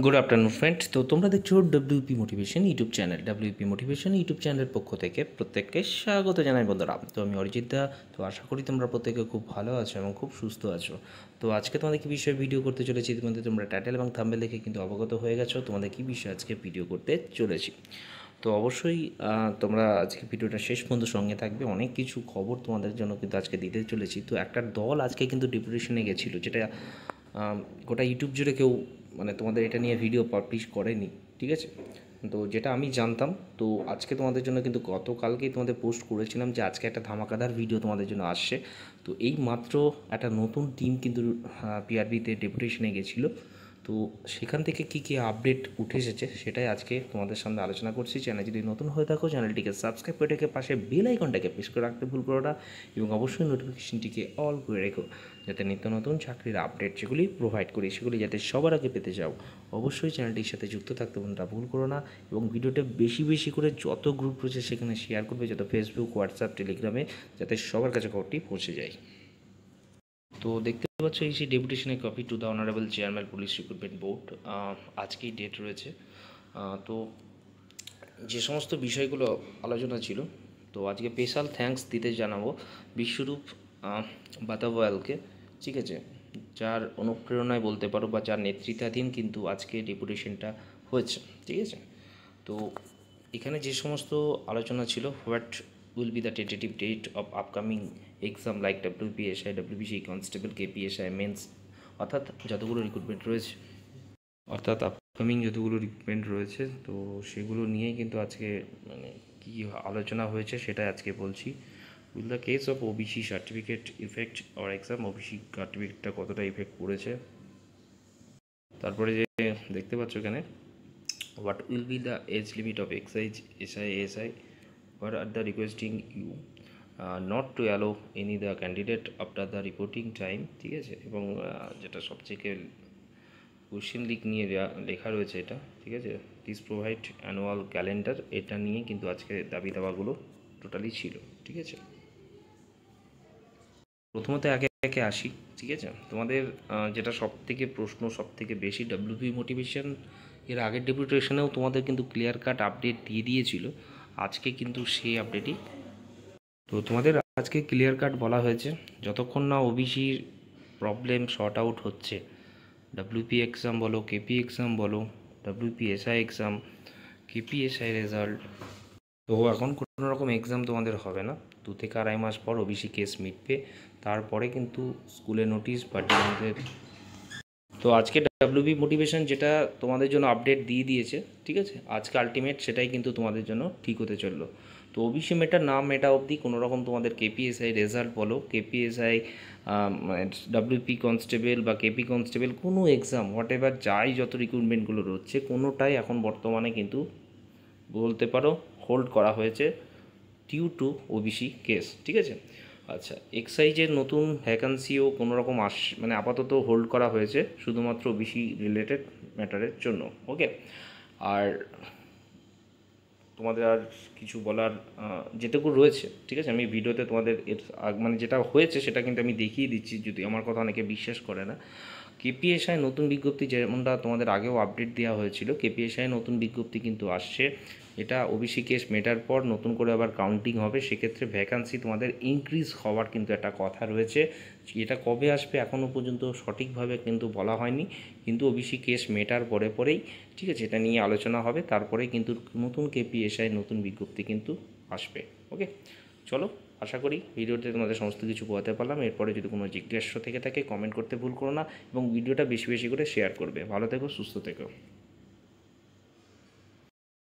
Good afternoon friend. তো তোমরা দেখছো WP motivation YouTube channel. WP motivation YouTube চ্যানেলের পক্ষ থেকে প্রত্যেককে স্বাগত জানাই বন্ধুরা। তো আমি অরিজিৎ দা। তো আশা করি তোমরা প্রত্যেকে খুব ভালো আছো এবং খুব সুস্থ আছো। তো আজকে তোমাদের কী বিষয়ে ভিডিও করতে চলেছি ইতিমধ্যে তোমরা টাইটেল এবং থাম্বনেল দেখে কিন্তু অবগত হয়ে গেছো তোমাদের কী বিষয়ে আজকে ভিডিও করতে চলেছি। তো অবশ্যই তোমরা আজকে ভিডিওটা শেষ পর্যন্ত সঙ্গে থাকবে। অনেক কিছু খবর তোমাদের জন্য কিন্তু আজকে দিতে চলেছি। তো একটা দল আজকে কিন্তু ডিপ্রেশনে গেছিলো, যেটা গোটা ইউটিউব জুড়ে কেউ মানে তোমাদের এটা নিয়ে ভিডিও পাবলিশ করেনি, ঠিক আছে। তো যেটা আমি জানতাম, তো আজকে তোমাদের জন্য কিন্তু গতকালকেই তোমাদের পোস্ট করেছিলাম যে আজকে একটা ধামাকাদার ভিডিও তোমাদের জন্য আসছে। তো এই মাত্র একটা নতুন টিম কিন্তু পিআরবিতে ডেপুটেশনে গেছিলো। তো সেখান থেকে কী কী আপডেট উঠে এসেছে সেটাই আজকে তোমাদের সামনে আলোচনা করছি। চ্যানেল যদি নতুন হয়ে থাকো চ্যানেলটিকে সাবস্ক্রাইব করে রেখে পাশে বেল আইকনটাকে প্রেস করে রাখতে ভুল করো না, এবং অবশ্যই নোটিফিকেশনটিকে অল করে রেখো, যাতে নিত্য নতুন চাকরির আপডেট যেগুলি প্রোভাইড করি সেগুলি যাতে সবার আগে পেতে যাও। অবশ্যই চ্যানেলটির সাথে যুক্ত থাকতে বন্ধুরা ভুল করো না, এবং ভিডিওটা বেশি বেশি করে যত গ্রুপ রয়েছে সেখানে শেয়ার করবে, যত ফেসবুক, হোয়াটসঅ্যাপ, টেলিগ্রামে, যাতে সবার কাছে খবরটি পৌঁছে যায়। তো দেখতে পাচ্ছ এই সেই ডেপুটেশনের copy to the honourable chairman police recruitment board. আজকেই ডেট রয়েছে। তো যে সমস্ত বিষয়গুলো আলোচনা ছিল, তো আজকে স্পেশাল থ্যাঙ্কস দিতে জানাবো বিশ্বরূপ বাতাওয়ালকে, ঠিক আছে, যার অনুপ্রেরণায় বলতে পারো বা যার নেতৃত্বাধীন কিন্তু আজকে ডেপুটেশনটা হয়েছে, ঠিক আছে। তো এখানে যে সমস্ত আলোচনা ছিল, what will be the tentative date of upcoming exam like WPSI, WBC constable, KPSI mains, অর্থাৎ যতগুলো রিক্রুটমেন্ট রয়েছে, আপকামিং যতগুলো রিক্রুটমেন্ট রয়েছে, তো সেগুলো নিয়েই কিন্তু আজকে মানে কী আলোচনা হয়েছে সেটাই আজকে বলছি। Will the case of OBC certificate effect or exam, OBC সার্টিফিকেটটা কতটা ইফেক্ট করেছে। তারপরে যে দেখতে পাচ্ছ এখানে, what will be the age limit of exercise SI ASI, what are the requesting you not to allow any the candidate after the reporting time, ঠিক আছে। এবং যেটা সবথেকে কোশ্চেন লিক নিয়ে লেখা রয়েছে এটা, ঠিক আছে, প্লিজ প্রোভাইড অ্যানুয়াল ক্যালেন্ডার, এটা নিয়ে কিন্তু আজকে দাবি দাওয়াগুলো টোটালি ছিল, ঠিক আছে। প্রথমত একে একে আসি, ঠিক আছে। তোমাদের যেটা সবথেকে প্রশ্ন সবথেকে বেশি, ডাব্লিউপি মোটিভেশন এর আগের ডেপুটেশনেও তোমাদের কিন্তু ক্লিয়ার কাট আপডেট দিয়ে দিয়েছিল। আজকে কিন্তু সেই আপডেটই, তো তোমাদের আজকে ক্লিয়ার কাট বলা হয়েছে, যতক্ষণ না ওবিসির প্রবলেম শর্ট আউট হচ্ছে, ডাব্লিউপি এক্সাম বলো, কেপি এক্সাম বলো, ডাব্লিউপিএসআই এক্সাম, কেপিএসআই রেজাল্ট, তো এখন কোনো রকম এক্সাম তোমাদের হবে না। 2 থেকে 2.5 মাস পর ওবিসি কেস মিটবে, তারপরে কিন্তু স্কুলে নোটিশ বা ডিএমদের। তো আজকে ডাব্লিউবি মোটিভেশন যেটা তোমাদের জন্য আপডেট দিয়ে দিয়েছে, ঠিক আছে, আজকে আলটিমেট সেটাই কিন্তু তোমাদের জন্য ঠিক হতে চললো। তো ওবিসি মেটা না মেটা অবধি কোনো রকম তোমাদের কেপিএসআই রেজাল্ট বলো, কেপিএসআই ডাব্লিউপি কনস্টেবল বা কেপি কনস্টেবল, কোনো এক্সাম হোয়াট এভার যাই যত রিক্রুটমেন্টগুলো রয়েছে কোনোটাই এখন বর্তমানে কিন্তু বলতে পারো হোল্ড করা হয়েছে ডিউ টু ওবিসি কেস, ঠিক আছে। আচ্ছা, এক্সাইজের নতুন ভ্যাকান্সিও কোনো রকম মানে আপাতত হোল্ড করা হয়েছে শুধুমাত্র ওবিসি রিলেটেড ম্যাটারের জন্য, ওকে। আর তোমাদের আর কিছু বলার যেটুকু রয়েছে, ঠিক আছে, আমি ভিডিওতে তোমাদের এর মানে যেটা হয়েছে সেটা কিন্তু আমি দেখিয়ে দিচ্ছি, যদি আমার কথা অনেকে বিশ্বাস করে না। কেপিএসআই নতুন বিজ্ঞপ্তি, যেমনটা তোমাদের আগেও আপডেট দেওয়া হয়েছিল, কেপিএসআই নতুন বিজ্ঞপ্তি কিন্তু আসছে। এটা ওবিসি কেস মেটার পর নতুন করে আবার কাউন্টিং হবে, সেক্ষেত্রে ভ্যাকান্সি তোমাদের ইনক্রিজ হওয়ার কিন্তু একটা কথা রয়েছে। এটা কবে আসবে এখনও পর্যন্ত সঠিকভাবে কিন্তু বলা হয়নি, কিন্তু ওবিসি কেস মেটার পরে পরেই, ঠিক আছে, এটা নিয়ে আলোচনা হবে, তারপরে কিন্তু নতুন কেপিএসআই নতুন বিজ্ঞপ্তি কিন্তু আসবে, ওকে। চলো, আশা করি ভিডিওতে তোমাদের সমস্ত কিছু বোঝাতে পারলাম। এরপরে যদি কোনো জিজ্ঞাসা থেকে থাকে কমেন্ট করতে ভুল করো না, এবং ভিডিওটা বেশি বেশি করে শেয়ার করবে। ভালো থেকো, সুস্থ থেকো।